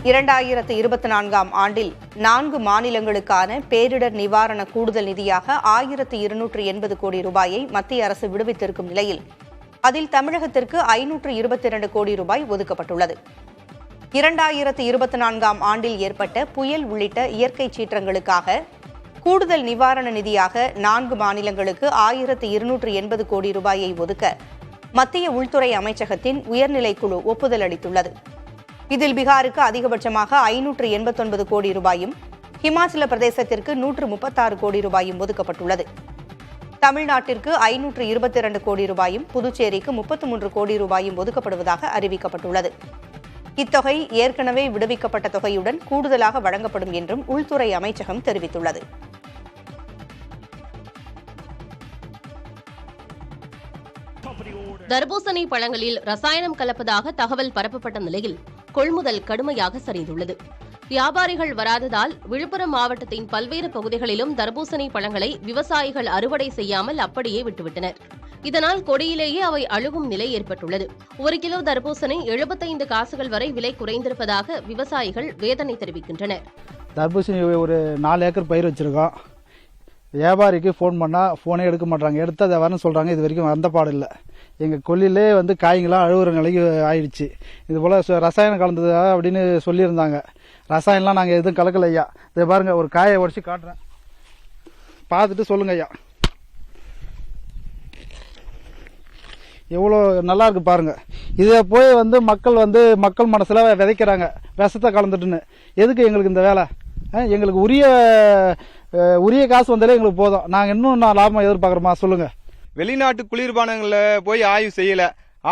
2024ஆம் ஆண்டில் 4 மாநிலங்களுக்கான பேரிடர் நிவாரண கூடுதல் நிதியாக 1280 கோடி ரூபாயை மத்திய அரசு விடுவித்திருக்கும் நிலையில் அதில் தமிழகத்திற்கு 522 கோடி ரூபாய் ஒதுக்கப்பட்டுள்ளது. 2024ஆம் ஆண்டில் ஏற்பட்ட புயல் உள்ளிட்ட இயற்கை சீற்றங்களுக்காக கூடுதல் நிவாரண நிதியாக 4 மாநிலங்களுக்கு 1280 கோடி ரூபாயை ஒதுக்க மத்திய உள்துறை அமைச்சகத்தின் உயர்நிலைக்குழு ஒப்புதல் அளித்துள்ளது. இதில் பீகாருக்கு அதிகபட்சமாக 589 கோடி ரூபாயும், ஹிமாச்சல பிரதேசத்திற்கு 136 கோடி ரூபாயும் ஒதுக்கப்பட்டுள்ளது. தமிழ்நாட்டிற்கு 522 கோடி ரூபாயும், புதுச்சேரிக்கு 33 கோடி ரூபாயும் ஒதுக்கப்படுவதாக அறிவிக்கப்பட்டுள்ளது. இத்தொகை ஏற்கனவே விடுவிக்கப்பட்ட தொகையுடன் கூடுதலாக வழங்கப்படும் என்றும் உள்துறை அமைச்சகம் தெரிவித்துள்ளது. தர்பூசணி பழங்களில் ரசாயனம் கலப்பதாக தகவல் பரப்பப்பட்ட நிலையில் கொள்முதல் கடுமையாக சரிந்துள்ளது. வியாபாரிகள் வராததால் விழுப்புரம் மாவட்டத்தின் பல்வேறு பகுதிகளிலும் தர்பூசணி பழங்களை விவசாயிகள் அறுவடை செய்யாமல் அப்படியே விட்டுவிட்டனர். இதனால் கொடியிலேயே அவை அழுகும் நிலை ஏற்பட்டுள்ளது. 1 கிலோ தர்பூசணி 75 காசுகள் வரை விலை குறைந்திருப்பதாக விவசாயிகள் வேதனை தெரிவிக்கின்றனர். தர்பூசணி ஒரு 4 ஏக்கர் பயிர் வச்சிருக்கோம். வியாபாரிக்கு ஃபோன் பண்ணால் ஃபோனே எடுக்க மாட்டாங்க. எடுத்து அதை வரணும் சொல்கிறாங்க. இது வரைக்கும் வந்த பாடு இல்லை. எங்கள் கொல்லிலே காய்ங்களாம் அழுகுற நிலைக்கு ஆயிடுச்சு. இது போல் ரசாயனம் கலந்தது அப்படின்னு சொல்லியிருந்தாங்க. ரசாயனம்லாம் நாங்கள் எதுவும் கலக்கல ஐயா. இதை பாருங்கள், ஒரு காயை உடச்சி காட்டுறேன், பார்த்துட்டு சொல்லுங்க ஐயா. எவ்வளோ நல்லா இருக்கு பாருங்க. இதை போய் மக்கள் மனசில் விதைக்கிறாங்க விஷத்தை கலந்துட்டுன்னு. எதுக்கு எங்களுக்கு இந்த வேலை? எங்களுக்கு உரிய காசு வந்தாலே எங்களுக்கு போதும். நாங்கள் இன்னும் லாபம் எதிர்பார்க்குறோமா சொல்லுங்க. வெளிநாட்டு குளிர்பானங்களில் போய் ஆய்வு செய்யல.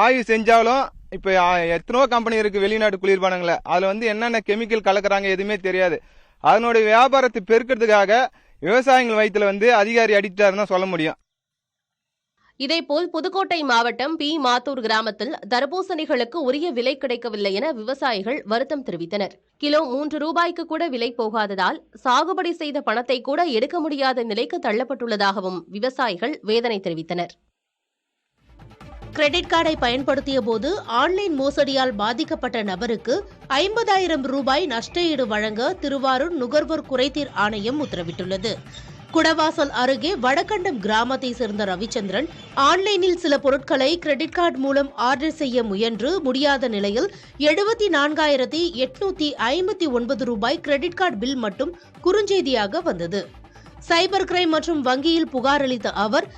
ஆய்வு செஞ்சாலும் இப்போ எத்தனோ கம்பெனி இருக்கு வெளிநாட்டு குளிர்பானங்களில். அதில் என்னென்ன கெமிக்கல் கலக்குறாங்க எதுவுமே தெரியாது. அதனுடைய வியாபாரத்தை பெருக்கிறதுக்காக விவசாயிகள் வயிற்றுல அதிகாரி அடிக்டாருன்னு சொல்ல முடியும். இதேபோல் புதுக்கோட்டை மாவட்டம் பி. மாத்தூர் கிராமத்தில் தர்பூசணிகளுக்கு உரிய விலை கிடைக்கவில்லை என விவசாயிகள் வருத்தம் தெரிவித்தனர். கிலோ 3 ரூபாய்க்கு கூட விலை போகாததால் சாகுபடி செய்த பணத்தை கூட எடுக்க முடியாத நிலைக்கு தள்ளப்பட்டுள்ளதாகவும் விவசாயிகள் வேதனை தெரிவித்தனர். கிரெடிட் கார்டை பயன்படுத்திய போது ஆன்லைன் மோசடியால் பாதிக்கப்பட்ட நபருக்கு 50,000 ரூபாய் நஷ்டஈடு வழங்க திருவாரூர் நுகர்வோர் குறைதீர் ஆணையம் உத்தரவிட்டுள்ளது. குடவாசல் அருகே வடகண்டம் கிராமத்தை சேர்ந்த ரவிச்சந்திரன் ஆன்லைனில் சில பொருட்களை கிரெடிட் கார்டு மூலம் ஆர்டர் செய்ய முயன்று முடியாத நிலையில் 74,859 ரூபாய் கிரெடிட் கார்டு பில் மட்டும் குறுஞ்செய்தியாக வந்தது. சைபர் கிரைம் மற்றும் வங்கியில் புகார் அளித்த அவர்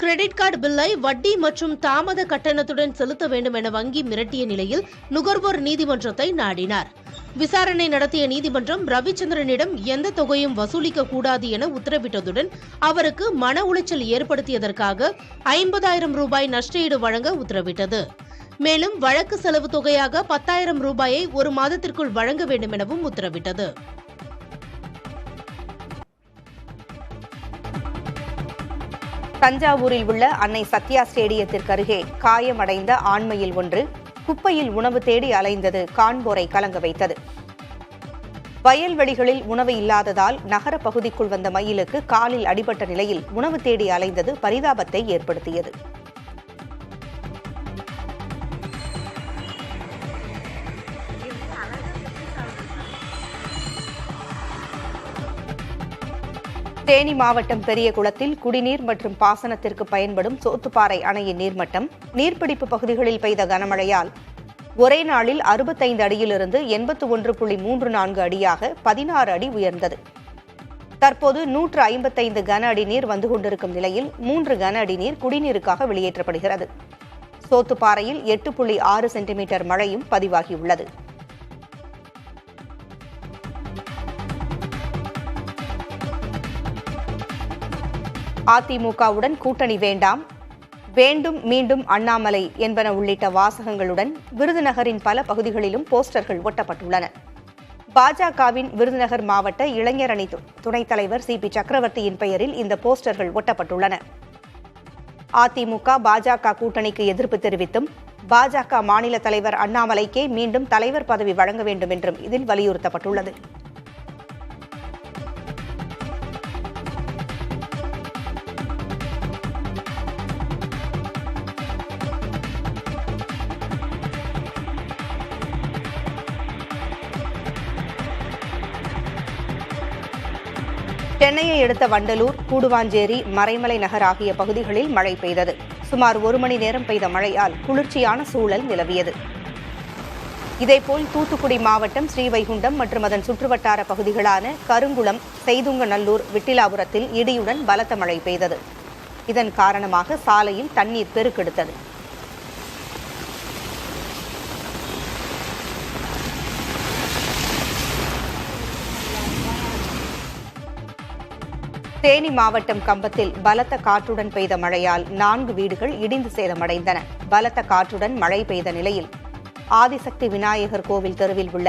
கிரெடிட் கார்டு பில்லை வட்டி மற்றும் தாமத கட்டணத்துடன் செலுத்த வேண்டும் என வங்கி மிரட்டிய நிலையில் நுகர்வோர் நீதிமன்றத்தை நாடினார். விசாரணை நடத்திய நீதிமன்றம் ரவிச்சந்திரனிடம் எந்த தொகையும் வசூலிக்க கூடாது என உத்தரவிட்டதுடன் அவருக்கு மன உளைச்சல் ஏற்படுத்தியதற்காக 50,000 ரூபாய் நஷ்டஈடு வழங்க உத்தரவிட்டது. மேலும் வழக்கு செலவு தொகையாக 10,000 ரூபாயை 1 மாதத்திற்குள் வழங்க வேண்டும் எனவும் உத்தரவிட்டது. தஞ்சாவூரில் உள்ள அன்னை சத்யா ஸ்டேடியத்திற்கு அருகே காயமடைந்த ஆண்மயில் ஒன்று குப்பையில் உணவு தேடி அலைந்தது காண்போரை கலங்க வைத்தது. வயல்வெளிகளில் உணவு இல்லாததால் நகர பகுதிக்குள் வந்த மயிலுக்கு காலில் அடிபட்ட நிலையில் உணவு தேடி அலைந்தது பரிதாபத்தை ஏற்படுத்தியது. தேனி மாவட்டம் பெரியகுளத்தில் குடிநீர் மற்றும் பாசனத்திற்கு பயன்படும் சோத்துப்பாறை அணையின் நீர்மட்டம் நீர்பிடிப்பு பகுதிகளில் பெய்த கனமழையால் ஒரே நாளில் 65 அடியிலிருந்து 81.34 அடியாக 16 அடி உயர்ந்தது. தற்போது 155 கன அடி நீர் வந்து கொண்டிருக்கும் நிலையில் 3 கன அடி நீர் குடிநீருக்காக வெளியேற்றப்படுகிறது. சோத்துப்பாறையில் 8.6 சென்டிமீட்டர் மழையும் பதிவாகியுள்ளது. அதிமுகவுடன் கூட்டணி வேண்டாம், வேண்டும் மீண்டும் அண்ணாமலை என்பன உள்ளிட்ட வாசகங்களுடன் விருதுநகரின் பல பகுதிகளிலும் போஸ்டர்கள் ஒட்டப்பட்டுள்ளன. பாஜகவின் விருதுநகர் மாவட்ட இளைஞர் அணி துணைத் தலைவர் CP சக்கரவர்த்தியின் பெயரில் இந்த போஸ்டர்கள் ஒட்டப்பட்டுள்ளன. அதிமுக பாஜக கூட்டணிக்கு எதிர்ப்பு தெரிவித்தும் பாஜக மாநில தலைவர் அண்ணாமலைக்கே மீண்டும் தலைவர் பதவி வழங்க வேண்டும் என்றும் இதில் வலியுறுத்தப்பட்டுள்ளது. சென்னையை அடுத்த வண்டலூர், கூடுவாஞ்சேரி, மறைமலை நகர் ஆகிய பகுதிகளில் மழை பெய்தது. சுமார் 1 மணி நேரம் பெய்த மழையால் குளிர்ச்சியான சூழல் நிலவியது. இதேபோல் தூத்துக்குடி மாவட்டம் ஸ்ரீவைகுண்டம் மற்றும் அதன் சுற்றுவட்டார பகுதிகளான கருங்குளம், செய்துங்கநல்லூர், விட்டிலாபுரத்தில் இடியுடன் பலத்த மழை பெய்தது. இதன் காரணமாக சாலையில் தண்ணீர் பெருக்கெடுத்தது. தேனி மாவட்டம் கம்பத்தில் பலத்த காற்றுடன் பெய்த மழையால் 4 வீடுகள் இடிந்து சேதமடைந்தன. பலத்த காற்றுடன் மழை பெய்த நிலையில் ஆதிசக்தி விநாயகர் கோவில் தெருவில் உள்ள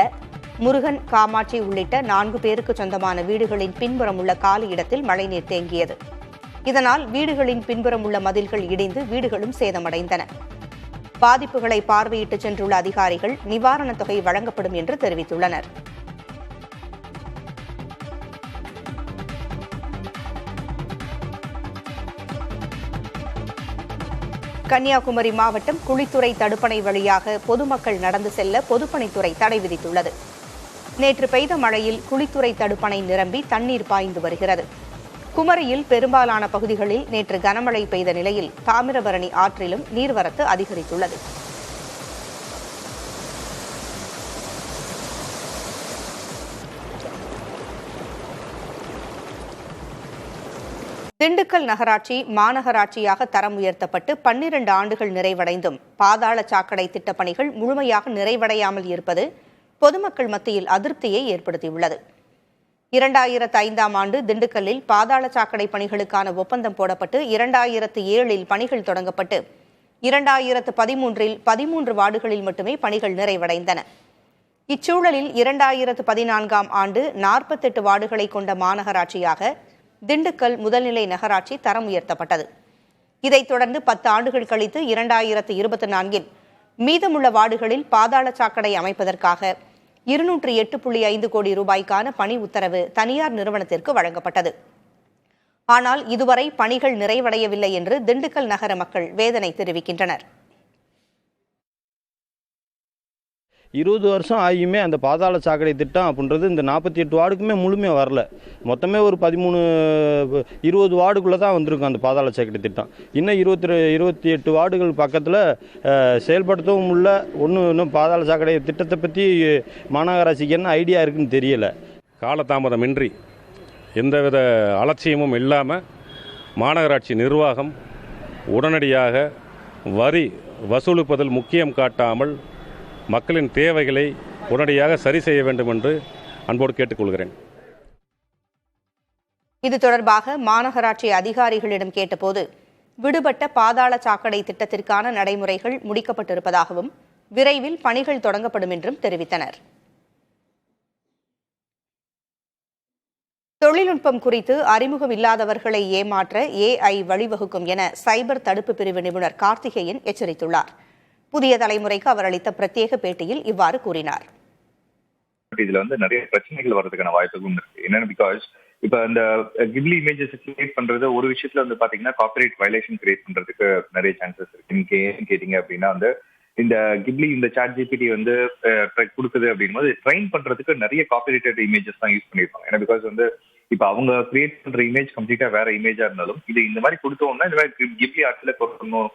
முருகன், காமாட்சி உள்ளிட்ட 4 பேருக்கு சொந்தமான வீடுகளின் பின்புறம் உள்ள காலி இடத்தில் மழைநீர் தேங்கியது. இதனால் வீடுகளின் பின்புறம் உள்ள மதில்கள் இடிந்து வீடுகளும் சேதமடைந்தன. பாதிப்புகளை பார்வையிட்டு சென்றுள்ள அதிகாரிகள் நிவாரணத் தொகை வழங்கப்படும் என்று தெரிவித்துள்ளனர். கன்னியாகுமரி மாவட்டம் குழித்துறை தடுப்பணை வழியாக பொதுமக்கள் நடந்து செல்ல பொதுப்பணித்துறை தடை விதித்துள்ளது. நேற்று பெய்த மழையில் குழித்துறை தடுப்பணை நிரம்பி தண்ணீர் பாய்ந்து வருகிறது. குமரியில் பெரும்பாலான பகுதிகளில் நேற்று கனமழை பெய்த நிலையில் தாமிரபரணி ஆற்றிலும் நீர்வரத்து அதிகரித்துள்ளது. திண்டுக்கல் நகராட்சி மாநகராட்சியாக தரம் உயர்த்தப்பட்டு 12 ஆண்டுகள் நிறைவடைந்தும் பாதாள சாக்கடை திட்டப்பணிகள் முழுமையாக நிறைவடையாமல் இருப்பது பொதுமக்கள் மத்தியில் அதிருப்தியை ஏற்படுத்தியுள்ளது. 2005ஆம் ஆண்டு திண்டுக்கல்லில் பாதாள சாக்கடை பணிகளுக்கான ஒப்பந்தம் போடப்பட்டு 2007இல் பணிகள் தொடங்கப்பட்டு 2013இல் 13 வார்டுகளில் மட்டுமே பணிகள் நிறைவடைந்தன. இச்சூழலில் 2014ஆம் ஆண்டு 48 வார்டுகளை கொண்ட மாநகராட்சியாக திண்டுக்கல் முதல்நிலை நகராட்சி தரம் உயர்த்தப்பட்டது. இதைத் தொடர்ந்து 10 ஆண்டுகள் கழித்து 2024இல் மீதமுள்ள வார்டுகளில் பாதாள சாக்கடை அமைப்பதற்காக 208.5 கோடி ரூபாய்க்கான பணி உத்தரவு தனியார் நிறுவனத்திற்கு வழங்கப்பட்டது. ஆனால் இதுவரை பணிகள் நிறைவடையவில்லை என்று திண்டுக்கல் நகர மக்கள் வேதனை தெரிவிக்கின்றனர். 20 வருஷம் ஆகியுமே அந்த பாதாள சாக்கடை திட்டம் அப்படின்றது இந்த 48 வார்டுக்குமே முழுமையாக வரல. மொத்தமே ஒரு 20 வார்டுக்குள்ளே தான் வந்திருக்கும் அந்த பாதாள சாக்கடை திட்டம். இன்னும் 28 வார்டுகள் பக்கத்தில் செயல்படுத்தவும் இல்லை. இன்னும் பாதாள சாக்கடை திட்டத்தை பற்றி மாநகராட்சிக்கு என்ன ஐடியா இருக்குன்னு தெரியலை. காலதாமதமின்றி எந்தவித அலட்சியமும் இல்லாமல் மாநகராட்சி நிர்வாகம் உடனடியாக வரி வசூலிப்பதில் முக்கியம் காட்டாமல் மக்களின் தேவைகளை உடனடியாக சரி செய்ய வேண்டும் என்று அன்போடு கேட்டுக்கொள்கிறேன். இது தொடர்பாக மாநகராட்சி அதிகாரிகளிடம் கேட்டபோது விடுபட்ட பாதாள சாக்கடை திட்டத்திற்கான நடைமுறைகள் முடிக்கப்பட்டிருப்பதாகவும் விரைவில் பணிகள் தொடங்கப்படும் என்றும் தெரிவித்தனர். தொழில்நுட்பம் குறித்து அறிமுகம் இல்லாதவர்களை ஏமாற்ற AI வழிவகுக்கும் என சைபர் தடுப்பு பிரிவு நிபுணர் கார்த்திகேயன் எச்சரித்துள்ளார். புதிய தலைமுறைக்கு அவர் அளித்த பிரத்யேக பேட்டியில் இவ்வாறு கூறினார். இதுல நிறைய பிரச்சனைகள் வர்றதுக்கான வாய்ப்புகளும் இருக்கு. என்னன்னு பிகாஸ் இப்ப இந்த கிப்லி இமேஜஸ் கிரியேட் பண்றது ஒரு விஷயத்துல பாத்தீங்கன்னா காப்பிரைட் வயலேஷன் கிரியேட் பண்றதுக்கு நிறைய சான்சஸ் இருக்கு. ஏன்னு கேட்டீங்க அப்படின்னா இந்த கிப்லி இந்த சாட் ஜிபிடி கொடுக்குது அப்படின்போது ட்ரெயின் பண்றதுக்கு நிறைய காப்பிரைட்டட் இமேஜஸ் தான் யூஸ் பண்ணிருப்பாங்க. ஏன்னா பிகாஸ் இப்ப அவங்க கிரியேட் பண்ற இமேஜ் கம்ப்ளீட்டா வேற இமேஜா இருந்தாலும் இது இந்த மாதிரி கொடுத்தோம்னா இந்த மாதிரி கிப்லி ஆர்ட்ஸ்ல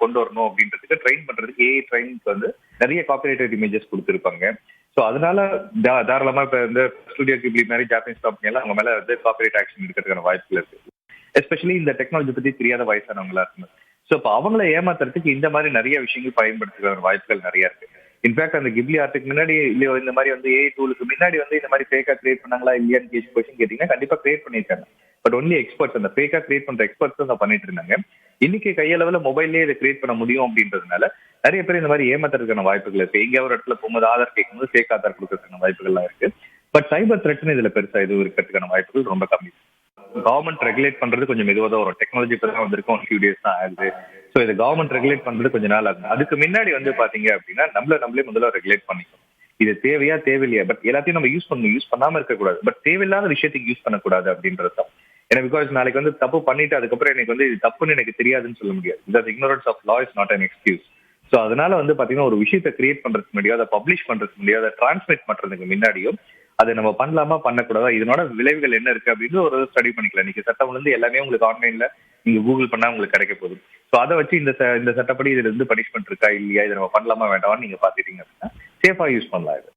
கொண்டு வரணும் அப்படின்றதுக்கு ட்ரெயின் பண்றதுக்கு ஏஐ ட்ரெயினுக்கு நிறைய காப்பிரைட்டட் இமேஜஸ் கொடுத்துருப்பாங்க. ஸோ அதனால தாராளமா இப்ப இந்த ஸ்டுடியோ கிப்லி மாதிரி ஜாப்பனீஸ் கம்பெனி எல்லாம் அவங்க மேல காப்பிரைட் ஆக்ஷன் எடுக்கிறதுக்கான வாய்ப்புகள் இருக்கு. எஸ்பெஷலி இந்த டெக்னாலஜி பத்தி தெரியாத வயசானவங்களா இருக்கும். ஸோ இப்போ அவங்கள ஏமாத்துறதுக்கு இந்த மாதிரி நிறைய விஷயங்கள் பயன்படுத்துகிற வாய்ப்புகள் நிறைய இருக்கு. இன்ஃபேக்ட் அந்த கிப்லி ஆர்ட்டுக்கு முன்னாடி இல்லையோ இந்த மாதிரி ஏஐ டூலுக்கு முன்னாடி இந்த மாதிரி ஃபேக்கா கிரியேட் பண்ணாங்களா இல்லையான்னு கொஸ்டின் கேட்டீங்கன்னா கண்டிப்பா கிரியேட் பண்ணியிருக்காங்க. பட் ஒன்லி எக்ஸ்பர்ட்ஸ், அந்த ஃபேக்கா கிரியேட் பண்ற எக்ஸ்பர்ட்ஸ் தான் பண்ணிட்டு இருந்தாங்க. இன்னைக்கு கையளவுல மொபைல்லேயே இதை கிரியேட் பண்ண முடியும் அப்படின்றதுனால நிறைய பேர் இந்த மாதிரி ஏமாத்துறதுக்கான வாய்ப்புகள் இருக்கு. எங்கேயாவது ஒரு இடத்துல போகும்போது ஆதார் கேட்கும்போது ஃபேக் ஆதார் கொடுக்கறதுக்கான வாய்ப்புகள்லாம் இருக்கு. பட் சைபர் த்ரெட்னு இதுல பெருசா எதுவும் இருக்கிறதுக்கான வாய்ப்புகள் ரொம்ப கம்மி. கவர்மெண்ட் ரெகுலேட் பண்றது கொஞ்சம் மெதுவாக தான் வரும். டெக்னாலஜி இப்போ தான் வந்திருக்கும், ஃபியூ டேஸ் தான் ஆகுது. ஸோ இது கவர்மெண்ட் ரெகுலேட் பண்றது கொஞ்சம் நாள் ஆகும். அதுக்கு முன்னாடி பாத்தீங்க அப்படின்னா நம்மளே முதல்ல ரெகுலேட் பண்ணிக்கணும். இது தேவையா தேவையில்லையா, பட் எல்லாத்தையும் நம்ம யூஸ் பண்ணாம இருக்கக்கூடாது. பட் தேவையில்லாத விஷயத்துக்கு யூஸ் பண்ணக்கூடாது அப்படின்றது தான். ஏன்னா பிகாஸ் நாளைக்கு தப்பு பண்ணிட்டு அதுக்கப்புறம் எனக்கு இது தப்புன்னு எனக்கு தெரியாதுன்னு சொல்ல முடியாது. Because ignorance of law is not an excuse. So அதனால பாத்தீங்கன்னா ஒரு விஷயத்தை கிரியேட் பண்றதுக்கு முன்னாடியோ, அதை பப்ளிஷ் பண்றதுக்கு முன்னாடியோ, அதை டிரான்ஸ்மிட் பண்றதுக்கு முன்னாடியோ அதை நம்ம பண்ணலாமா பண்ணக்கூடாதா, இதனோட விளைவுகள் என்ன இருக்கு அப்படின்னு ஒரு ஸ்டடி பண்ணிக்கலாம். இன்னைக்கு சட்டம் வந்து எல்லாமே உங்களுக்கு ஆன்லைன்ல நீங்க கூகுள் பண்ணா உங்களுக்கு கிடைக்க போகுது. ஸோ அதை வச்சு இந்த சட்டப்படி இதுல இருந்து பனிஷ்மெண்ட் இருக்கா இல்லையா, இதை நம்ம பண்ணலாமா வேண்டாமான்னு நீங்க பாத்துட்டீங்க அப்படின்னா சேஃபா யூஸ் பண்ணலாம் இது.